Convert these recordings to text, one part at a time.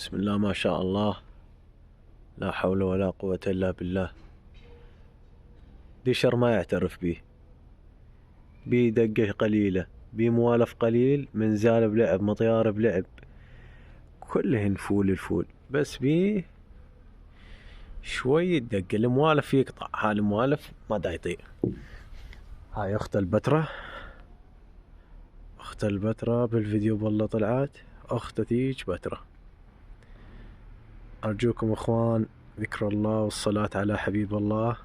بسم الله ما شاء الله، لا حول ولا قوة إلا بالله. ديشر ما يعترف بيه، بيه دقة قليلة، بيه موالف قليل، منزال بلعب، مطيار بلعب، كلهن فول الفول، بس بيه شوية دقة. الموالف يقطع، هاي الموالف ما دا يطيق. هاي أخت البتراء، أخت البتراء بالفيديو بالله طلعت أخت ذيج بتراء. أرجوكم إخوان ذكر الله والصلاة على حبيب الله،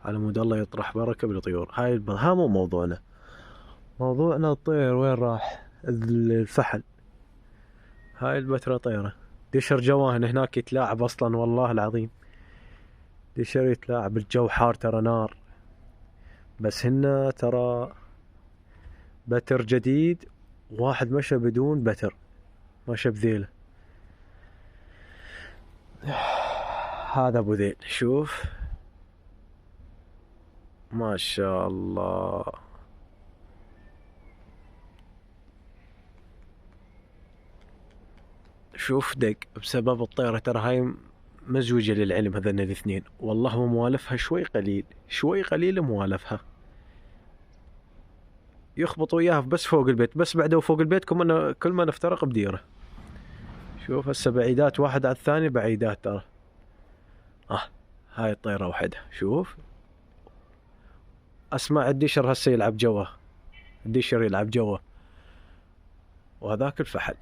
على مود الله يطرح بركة بالطيور. هاي مو موضوعنا، موضوعنا الطير. وين راح الفحل؟ هاي البتراء طيرة. دشر جواهن هناك يتلاعب أصلا، والله العظيم دشر يتلاعب. الجو حار ترى، نار. بس هنا ترى بتر جديد، واحد مشى بدون بتر، مشى بذيله. هذا ابو ذيل، شوف ما شاء الله. شوف دق بسبب الطيرة. ترى هاي مزوجة للعلم، هذين الاثنين والله موالفها شوي قليل، شوي قليل موالفها. يخبطوا اياها بس فوق البيت، بس بعده فوق البيت كل ما نفترق بديره. شوف هسه بعيدات واحد على الثاني، بعيدات ترى. هاي الطيرة وحدها. شوف اسمع الديشر هسه يلعب جوه، الديشر يلعب جوه، وهذاك الفحل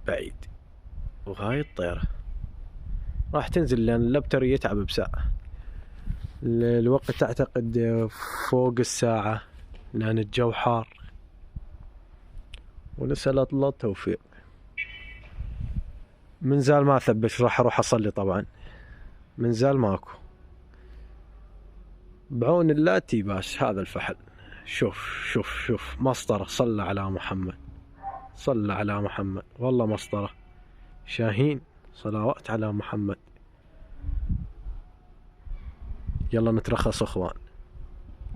بعيد. وهاي الطيرة راح تنزل لان اللبتر يتعب بساعة. الوقت اعتقد فوق الساعة لان الجو حار، ونسأل الله التوفيق. منزال ما ثبت، راح اروح اصلي طبعا. منزال ماكو، بعون الله تيباس. هذا الفحل شوف شوف شوف، مسطرة. صلى على محمد، صلى على محمد، والله مسطرة شاهين، صلوات على محمد. يلا نترخص اخوان.